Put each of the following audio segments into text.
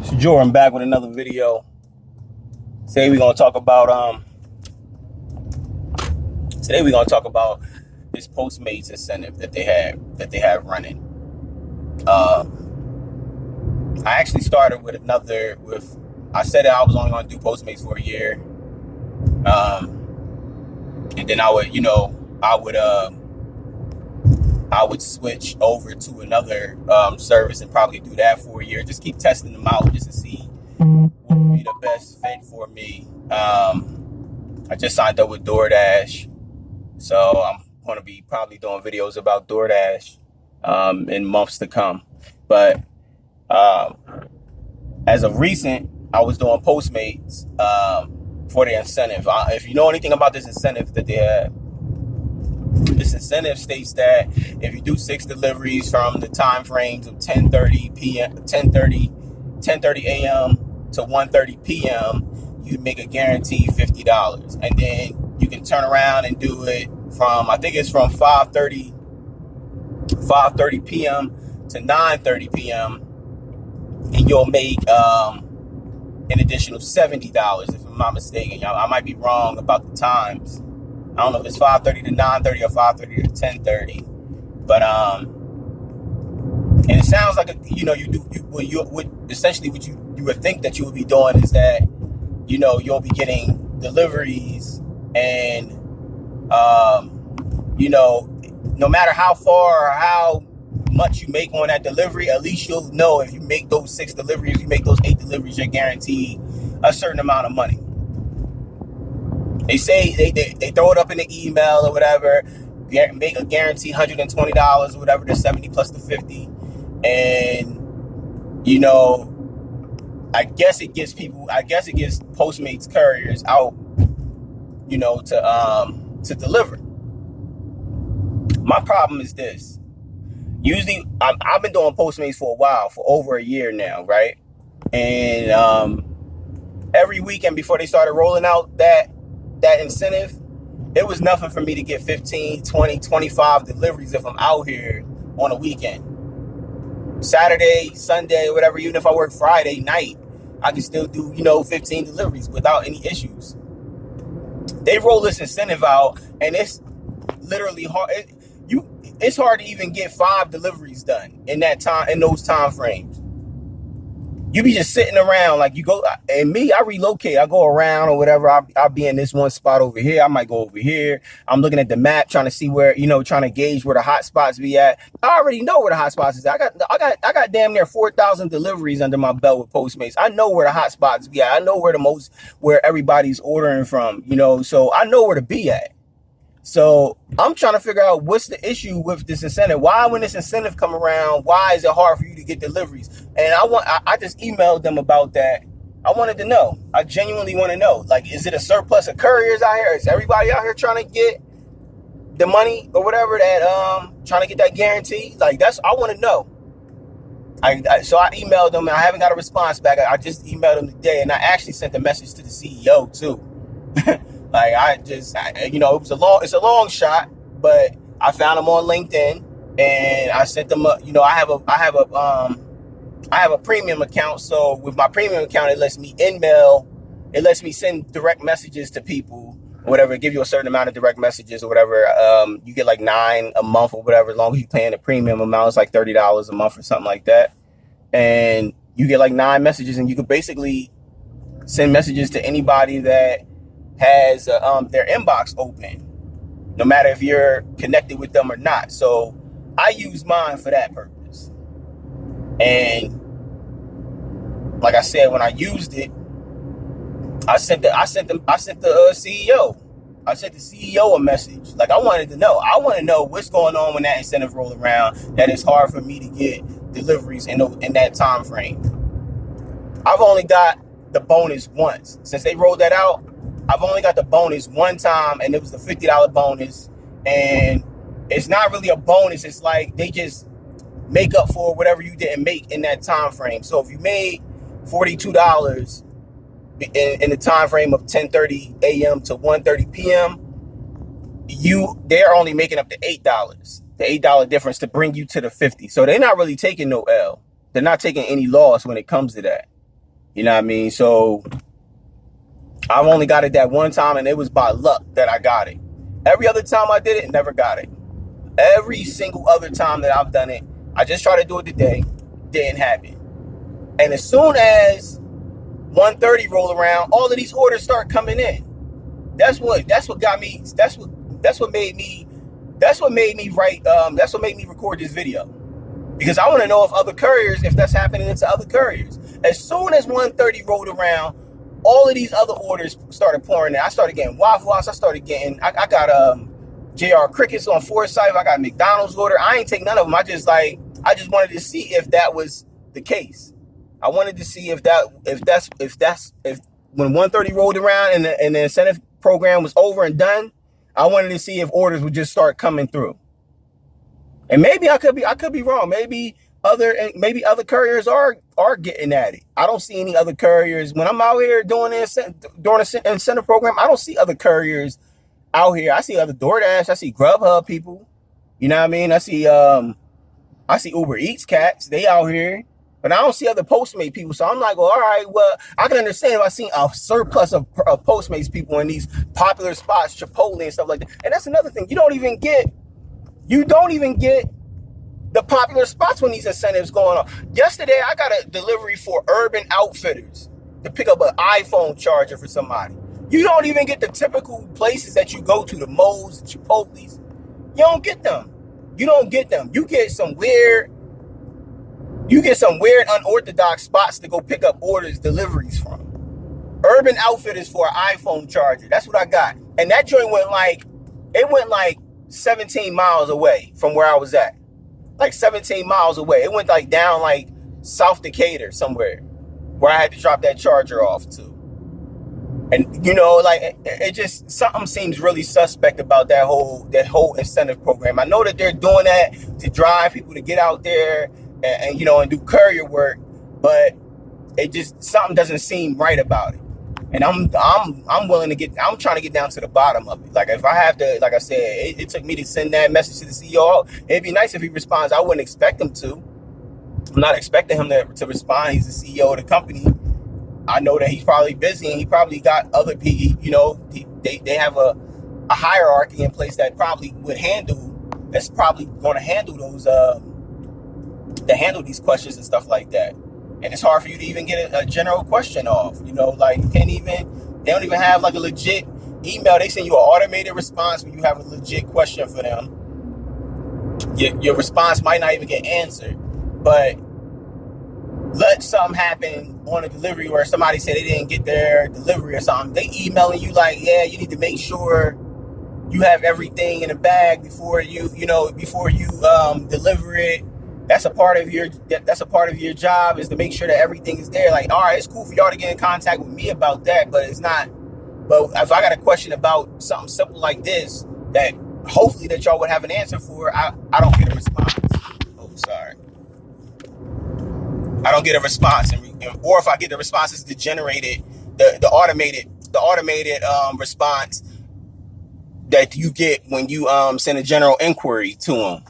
It's Jordan back with another video. Today we're gonna talk about this Postmates incentive that they have running. I actually started with I said that I was only gonna do Postmates for a year. And then I would switch over to another service and probably do that for a year. Just keep testing them out just to see what would be the best fit for me. I just signed up with DoorDash, so I'm going to be probably doing videos about DoorDash in months to come. But as of recent, I was doing Postmates for the incentive. If you know anything about this incentive that they have, this incentive states that if you do 6 deliveries from the time frames of 10:30 a.m. to 1:30 p.m., you make a guaranteed $50. And then you can turn around and do it from, I think it's from 5:30 p.m. to 9:30 p.m. and you'll make an additional $70, if I'm not mistaken. I might be wrong about the times. I don't know if it's 5:30 to 9:30 or 5:30 to 10:30, but and it sounds like essentially what you would think that you would be doing is that you'll be getting deliveries, and no matter how far or how much you make on that delivery, at least you'll know if you make those 6 deliveries, you make those 8 deliveries, you're guaranteed a certain amount of money. They say they throw it up in the email or whatever, make a guarantee $120 or whatever, the 70 plus the 50. And, I guess it gives Postmates couriers out, to deliver. My problem is this. Usually, I've been doing Postmates for a while, for over a year now, right? And every weekend before they started rolling out that incentive, it was nothing for me to get 15, 20, 25 deliveries if I'm out here on a weekend. Saturday, Sunday, whatever, even if I work Friday night, I can still do, 15 deliveries without any issues. They roll this incentive out, and it's literally hard. It's hard to even get 5 deliveries done in those time frames. You be just sitting around, like you go, and me, I relocate. I go around or whatever. I'll be in this one spot over here. I might go over here. I'm looking at the map, trying to see where, trying to gauge where the hot spots be at. I already know where the hot spots is. I got damn near 4,000 deliveries under my belt with Postmates. I know where the hot spots be at. I know where everybody's ordering from, so I know where to be at. So I'm trying to figure out what's the issue with this incentive. Why, when this incentive come around, why is it hard for you to get deliveries? And I just emailed them about that. I wanted to know. I genuinely want to know. Like, is it a surplus of couriers out here? Is everybody out here trying to get the money or whatever that trying to get that guarantee? Like, I want to know. So I emailed them, and I haven't got a response back. I just emailed them today, and I actually sent a message to the CEO too. Like, it's a long shot, but I found them on LinkedIn, and I sent them I have a premium account. So with my premium account, it lets me send direct messages to people, or whatever, give you a certain amount of direct messages or whatever. You get like 9 a month or whatever, as long as you're paying the premium amount. It's like $30 a month or something like that. And you get like 9 messages, and you could basically send messages to anybody that has their inbox open, no matter if you're connected with them or not. So I use mine for that purpose. And like I said, when I used it, I sent the CEO. I sent the CEO a message. Like, I wanted to know. I want to know what's going on when that incentive roll around, that it's hard for me to get deliveries in that time frame. I've only got the bonus once. Since they rolled that out, I've only got the bonus one time, and it was the $50 bonus. And it's not really a bonus. It's like they just make up for whatever you didn't make in that time frame. So if you made $42 in the time frame of 10:30 a.m. to 1:30 p.m., they're only making up the $8, the $8 difference to bring you to the 50. So they're not really taking no L. They're not taking any loss when it comes to that. You know what I mean? So I've only got it that one time, and it was by luck that I got it. Every other time I did it, never got it. Every single other time that I've done it, I just tried to do it today, didn't happen. And as soon as 1:30 roll around, all of these orders start coming in. That's what got me. That's what made me write. That's what made me record this video, because I want to know if other couriers, if that's happening to other couriers. As soon as 1:30 rolled around, all of these other orders started pouring in. I started getting Waffle House. I got JR Crickets on Forsyth. I got a McDonald's order. I ain't take none of them. I just wanted to see if that was the case. I wanted to see if when 1:30 rolled around and the incentive program was over and done, I wanted to see if orders would just start coming through. And maybe I could be wrong. Maybe other couriers are getting at it. I don't see any other couriers when I'm out here doing an incentive program. I don't see other couriers out here. I see other DoorDash. I see Grubhub people. You know what I mean? I see Uber Eats cats. They out here. But I don't see other Postmates people. So I'm like, well, all right, well, I can understand if I see a surplus of Postmates people in these popular spots, Chipotle and stuff like that. And that's another thing. You don't even get the popular spots when these incentives going on. Yesterday, I got a delivery for Urban Outfitters to pick up an iPhone charger for somebody. You don't even get the typical places that you go to, the Moe's, the Chipotle's. You don't get them. You get some weird, unorthodox spots to go pick up deliveries from. Urban Outfitters for an iPhone charger. That's what I got. And that joint went like 17 miles away from where I was at. Like 17 miles away. It went like down like South Decatur somewhere where I had to drop that charger off to. And like it just, something seems really suspect about that whole incentive program. I know that they're doing that to drive people to get out there and do courier work, but it just, something doesn't seem right about it. And I'm trying to get down to the bottom of it. Like if I have to, like I said, it took me to send that message to the CEO. It'd be nice if he responds. I wouldn't expect him to. I'm not expecting him to respond. He's the CEO of the company. I know that he's probably busy and he probably got other people, they have a hierarchy in place that probably that's probably going to handle those, handle these questions and stuff like that. And it's hard for you to even get a general question off, like they don't even have like a legit email. They send you an automated response when you have a legit question for them. Your response might not even get answered, but let something happen on a delivery where somebody said they didn't get their delivery or something. They emailing you like, yeah, you need to make sure you have everything in a bag before you deliver it. That's a part of your job, is to make sure that everything is there. Like, all right, it's cool for y'all to get in contact with me about that, but it's not. But if I got a question about something simple like this, that hopefully that y'all would have an answer for, I don't get a response. Oh, sorry. I don't get a response, or if I get the response, it's generated, the automated response that you get when you send a general inquiry to them.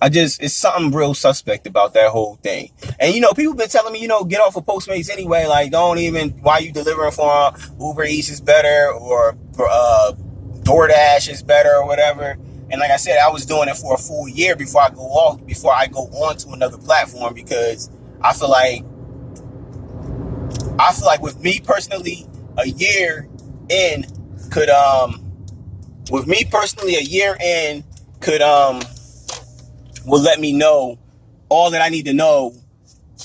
It's something real suspect about that whole thing. And people been telling me, get off of Postmates anyway. Like, why you delivering for them? Uber Eats is better, or DoorDash is better, or whatever. And like I said, I was doing it for a full year before I go on to another platform, because I feel like with me personally, a year in could will let me know all that I need to know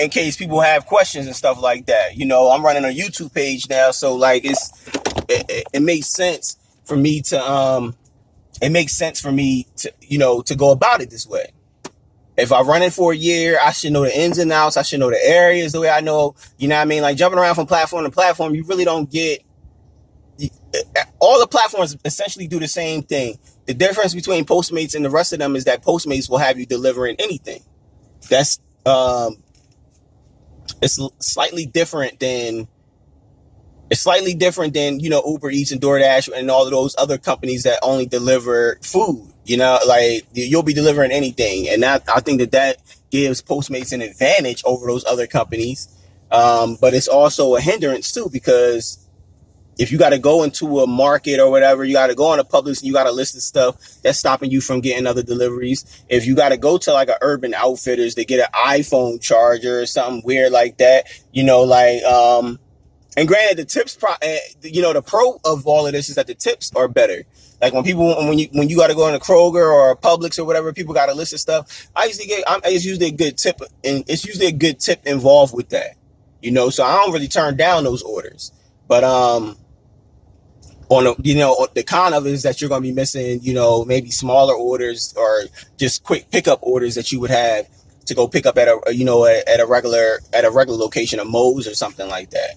in case people have questions and stuff like that. I'm running a YouTube page now, so like it makes sense for me to to go about it this way. If I run it for a year, I should know the ins and outs. I should know the areas the way I know, what I mean? Like jumping around from platform to platform, you really don't get, all the platforms essentially do the same thing. The difference between Postmates and the rest of them is that Postmates will have you delivering anything. That's, it's slightly different than, Uber Eats and DoorDash and all of those other companies that only deliver food. Like you'll be delivering anything. And I think that gives Postmates an advantage over those other companies, But it's also a hindrance too, because if you got to go into a market or whatever, you got to go on a Publix and you got to list the stuff that's stopping you from getting other deliveries. If you got to go to like a Urban Outfitters to get an iPhone charger or something weird like that, and granted, the tips, the pro of all of this is that the tips are better. Like when you got to go in a Kroger or a Publix or whatever, people got a list of stuff. It's usually a good tip, and it's usually a good tip involved with that. So I don't really turn down those orders. But the con of it is that you're going to be missing, maybe smaller orders or just quick pickup orders that you would have to go pick up at a regular location of Moe's or something like that.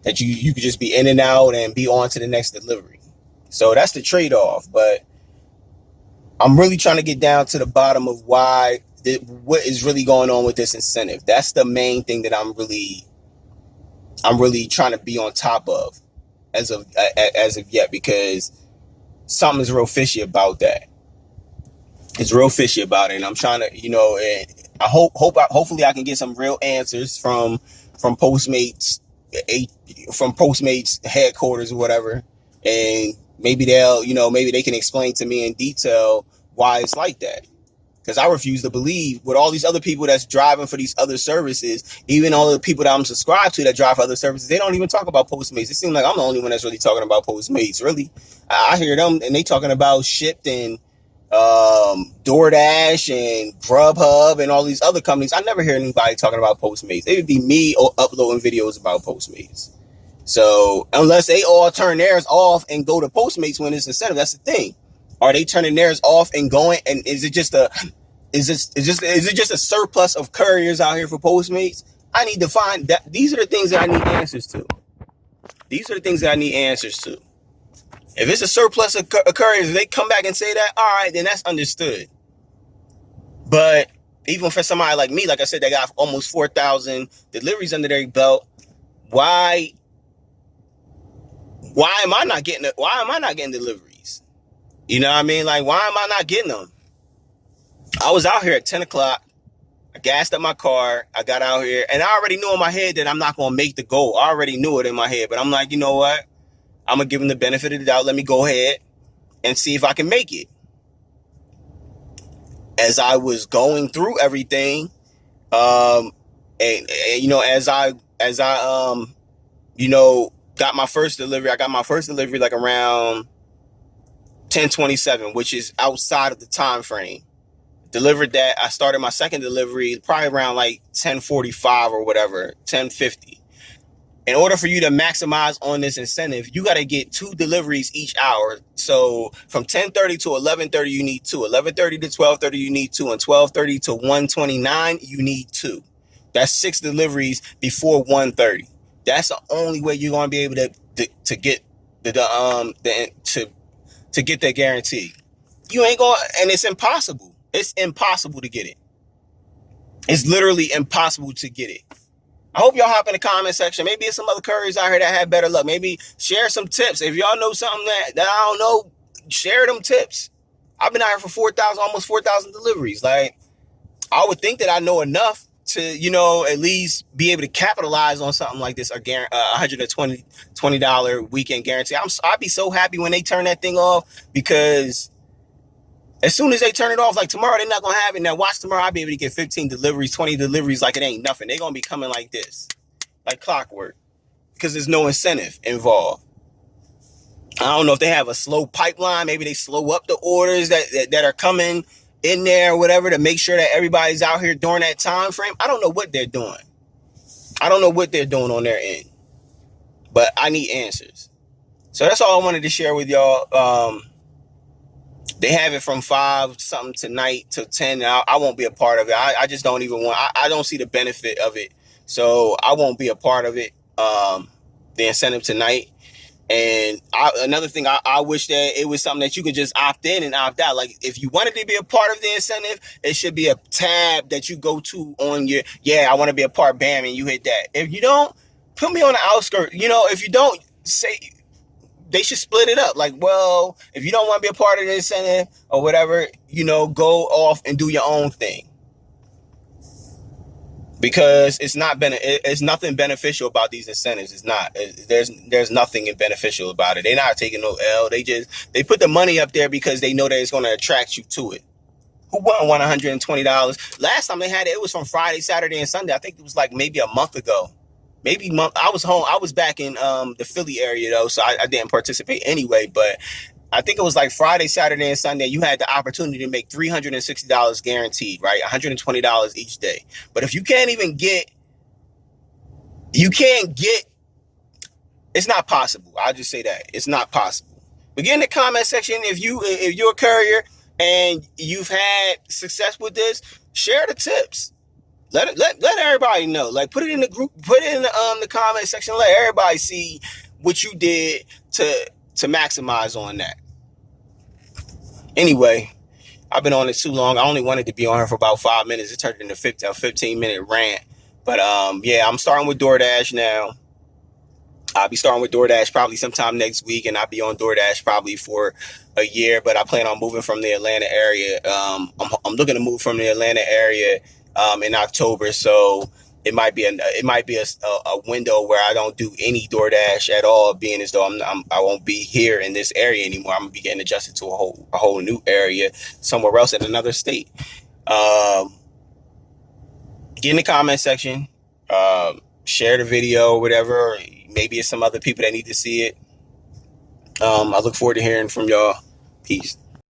That you could just be in and out and be on to the next delivery. So that's the trade-off. But I'm really trying to get down to the bottom of what is really going on with this incentive. That's the main thing that I'm really trying to be on top of as of yet, because something is real fishy about that. It's real fishy about it, and I'm trying to, I hopefully I can get some real answers from Postmates, from Postmates headquarters or whatever, and maybe maybe they can explain to me in detail why it's like that. Because I refuse to believe with all these other people that's driving for these other services, even all the people that I'm subscribed to that drive for other services, they don't even talk about Postmates. It seems like I'm the only one that's really talking about Postmates, really. I hear them and they talking about Shipt and DoorDash and Grubhub and all these other companies. I never hear anybody talking about Postmates. It would be me uploading videos about Postmates. So unless they all turn theirs off and go to Postmates when it's incentive, that's the thing. Are they turning theirs off and going? And is it just a surplus of couriers out here for Postmates? I need to find that. These are the things that I need answers to. If it's a surplus of couriers, if they come back and say that, all right, then that's understood. But even for somebody like me, like I said, they got almost 4,000 deliveries under their belt. Why am I not getting deliveries? You know what I mean? Like, why am I not getting them? I was out here at 10 o'clock. I gassed up my car. I got out here, and I already knew in my head that I'm not going to make the goal. I already knew it in my head, but I'm like, you know what? I'm going to give them the benefit of the doubt. Let me go ahead and see if I can make it. As I was going through everything, as I got my first delivery. I got my first delivery like around 10:27, which is outside of the time frame. Delivered that. I started my second delivery probably around like 10:45 or whatever, 10:50. In order for you to maximize on this incentive, you got to get 2 deliveries each hour. So from 10:30 to 11:30, you need 2. 11:30 to 12:30, you need 2. And 12:30 to 1:29, you need 2. That's 6 deliveries before 1:30. That's the only way you're going to be able to get to get that guarantee. You ain't going, and it's impossible. It's impossible to get it. It's literally impossible to get it. I hope y'all hop in the comment section. Maybe it's some other couriers out here that have better luck. Maybe share some tips. If y'all know something that I don't know, share them tips. I've been out here for almost 4,000 deliveries. Like, I would think that I know enough to, at least be able to capitalize on something like this, $120 weekend guarantee. I'd be so happy when they turn that thing off, because as soon as they turn it off, like tomorrow, they're not going to have it. Now, watch tomorrow, I'll be able to get 15 deliveries, 20 deliveries like it ain't nothing. They're going to be coming like this, like clockwork, because there's no incentive involved. I don't know if they have a slow pipeline. Maybe they slow up the orders that are coming in there or whatever to make sure that everybody's out here during that time frame. I don't know what they're doing. I don't know what they're doing on their end. But I need answers. So that's all I wanted to share with y'all. They have it from 5 something tonight to 10. I won't be a part of it. I just don't even want. I don't see the benefit of it, so I won't be a part of it. The incentive tonight. And another thing, I wish that it was something that you could just opt in and opt out. Like, if you wanted to be a part of the incentive, it should be a tab that you go to on your, I want to be a part, bam, and you hit that. If you don't, put me on the outskirts. If you don't, say, they should split it up. Like, well, if you don't want to be a part of the incentive or whatever, go off and do your own thing. because it's nothing beneficial about these incentives. It's not. There's nothing beneficial about it. They're not taking no L. They put the money up there because they know that it's going to attract you to it. Who won $120? Last time they had it, it was from Friday, Saturday, and Sunday. I think it was like maybe a month ago. I was home. I was back in the Philly area though, so I didn't participate anyway. But I think it was like Friday, Saturday, and Sunday. You had the opportunity to make $360 guaranteed, right? $120 each day. But if you can't even get, it's not possible. I'll just say that it's not possible. But get in the comment section if you're a courier and you've had success with this. Share the tips. Let everybody know. Like, put it in the group, put it in the comment section. Let everybody see what you did to maximize on that. Anyway, I've been on it too long. I only wanted to be on here for about 5 minutes. It turned into a 15-minute rant. But yeah, I'm starting with DoorDash now. I'll be starting with DoorDash probably sometime next week, and I'll be on DoorDash probably for a year. But I plan on moving from the Atlanta area. I'm looking to move from the Atlanta area in October, so it might be a window where I don't do any DoorDash at all, being as though I won't be here in this area anymore. I'm gonna be getting adjusted to a whole new area somewhere else in another state. Get in the comment section, share the video, whatever. Maybe it's some other people that need to see it. I look forward to hearing from y'all. Peace.